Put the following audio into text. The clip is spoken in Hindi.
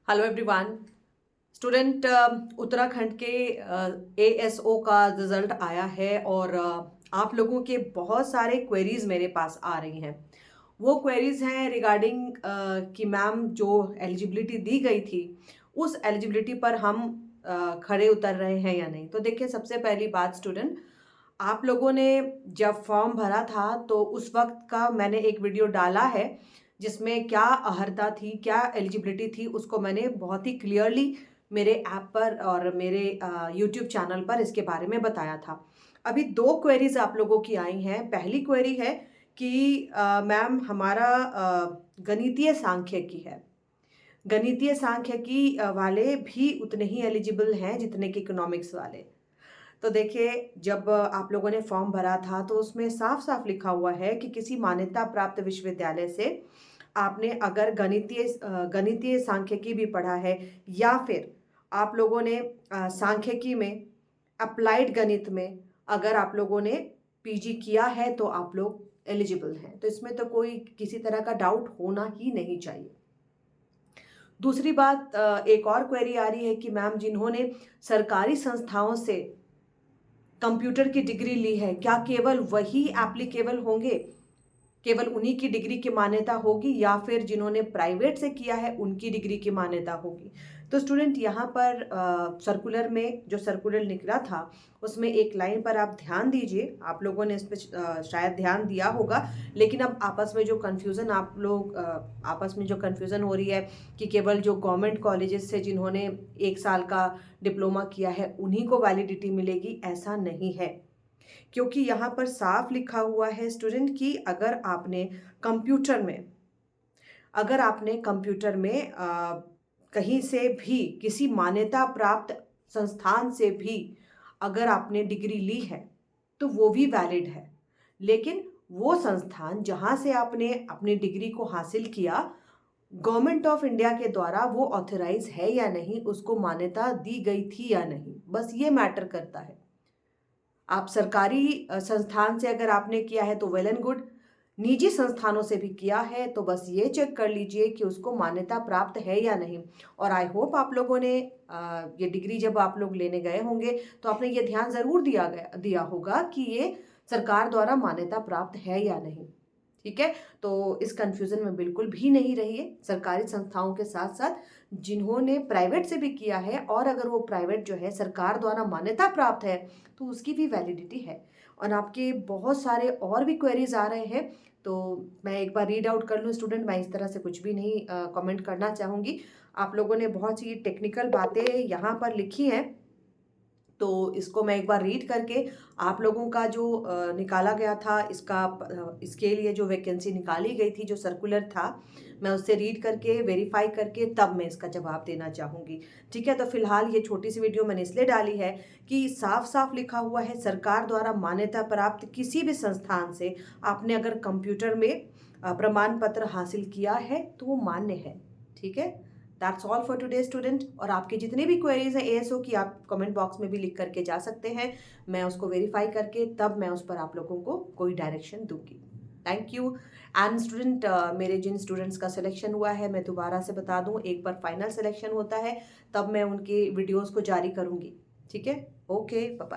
Hello everyone. स्टूडेंट, उत्तराखंड के एएसओ का रिजल्ट आया है और आप लोगों के बहुत सारे क्वेरीज मेरे पास आ रही हैं। वो क्वेरीज हैं रिगार्डिंग कि मैम जो एलिजिबिलिटी दी गई थी उस एलिजिबिलिटी पर हम खड़े उतर रहे हैं या नहीं। तो देखिए, सबसे पहली बात स्टूडेंट, आप लोगों ने जब फॉर्म भरा था तो उस वक्त का मैंने एक वीडियो डाला है जिसमें क्या अहर्ता थी, क्या एलिजिबिलिटी थी, उसको मैंने बहुत ही क्लियरली मेरे ऐप पर और मेरे यूट्यूब चैनल पर इसके बारे में बताया था। अभी दो क्वेरीज आप लोगों की आई हैं। पहली क्वेरी है कि मैम हमारा गणितीय सांख्यिकी है, गणितीय सांख्यिकी वाले भी उतने ही एलिजिबल हैं जितने कि इकोनॉमिक्स वाले। तो देखिए, जब आप लोगों ने फॉर्म भरा था तो उसमें साफ साफ लिखा हुआ है कि किसी मान्यता प्राप्त विश्वविद्यालय से आपने अगर गणितीय सांख्यिकी भी पढ़ा है या फिर आप लोगों ने सांख्यिकी में, अप्लाइड गणित में अगर आप लोगों ने पीजी किया है तो आप लोग एलिजिबल हैं। तो इसमें तो कोई किसी तरह का डाउट होना ही नहीं चाहिए। दूसरी बात, एक और क्वेरी आ रही है कि मैम जिन्होंने सरकारी संस्थाओं से कंप्यूटर की डिग्री ली है, क्या केवल वही एप्लीकेबल होंगे, केवल उन्हीं की डिग्री की मान्यता होगी, या फिर जिन्होंने प्राइवेट से किया है उनकी डिग्री की मान्यता होगी। तो स्टूडेंट, यहाँ पर सर्कुलर में जो सर्कुलर निकला था उसमें एक लाइन पर आप ध्यान दीजिए। आप लोगों ने इस पर शायद ध्यान दिया होगा, लेकिन अब आपस में जो कन्फ्यूज़न आप लोग आपस में जो कन्फ्यूज़न हो रही है कि केवल जो गवर्नमेंट कॉलेजेस से जिन्होंने 1 साल का डिप्लोमा किया है उन्हीं को वैलिडिटी मिलेगी, ऐसा नहीं है। क्योंकि यहाँ पर साफ लिखा हुआ है स्टूडेंट कि अगर आपने कंप्यूटर में कहीं से भी किसी मान्यता प्राप्त संस्थान से भी अगर आपने डिग्री ली है तो वो भी वैलिड है। लेकिन वो संस्थान जहाँ से आपने अपनी डिग्री को हासिल किया, गवर्नमेंट ऑफ इंडिया के द्वारा वो ऑथराइज है या नहीं, उसको मान्यता दी गई थी या नहीं, बस ये मैटर करता है। आप सरकारी संस्थान से अगर आपने किया है तो वेल एंड गुड, निजी संस्थानों से भी किया है तो बस ये चेक कर लीजिए कि उसको मान्यता प्राप्त है या नहीं। और आई होप आप लोगों ने ये डिग्री जब आप लोग लेने गए होंगे तो आपने ये ध्यान ज़रूर दिया होगा कि ये सरकार द्वारा मान्यता प्राप्त है या नहीं। ठीक है, तो इस कंफ्यूजन में बिल्कुल भी नहीं रहिए। सरकारी संस्थाओं के साथ साथ जिन्होंने प्राइवेट से भी किया है, और अगर वो प्राइवेट जो है सरकार द्वारा मान्यता प्राप्त है तो उसकी भी वैलिडिटी है। और आपके बहुत सारे और भी क्वेरीज आ रहे हैं, तो मैं एक बार रीड आउट कर लूँ स्टूडेंट। मैं इस तरह से कुछ भी नहीं कमेंट करना चाहूँगी। आप लोगों ने बहुत सी टेक्निकल बातें यहाँ पर लिखी हैं, तो इसको मैं एक बार रीड करके आप लोगों का जो निकाला गया था इसके लिए जो वैकेंसी निकाली गई थी, जो सर्कुलर था, मैं उससे रीड करके वेरीफाई करके तब मैं इसका जवाब देना चाहूँगी। ठीक है, तो फिलहाल ये छोटी सी वीडियो मैंने इसलिए डाली है कि साफ साफ लिखा हुआ है सरकार द्वारा मान्यता प्राप्त किसी भी संस्थान से आपने अगर कंप्यूटर में प्रमाण पत्र हासिल किया है तो वो मान्य है। ठीक है, that's all for today student. और आपकी जितनी भी क्वेरीज हैं एएसओ की, आप कमेंट बॉक्स में भी लिख करके जा सकते हैं। मैं उसको वेरीफाई करके तब मैं उस पर आप लोगों को कोई डायरेक्शन दूंगी। Thank you. एंड स्टूडेंट, मेरे जिन स्टूडेंट्स का सिलेक्शन हुआ है, मैं दोबारा से बता दूं, एक बार फाइनल सिलेक्शन होता है तब मैं उनके वीडियोस को जारी करूंगी। ठीक है, ओके, बाय बाय।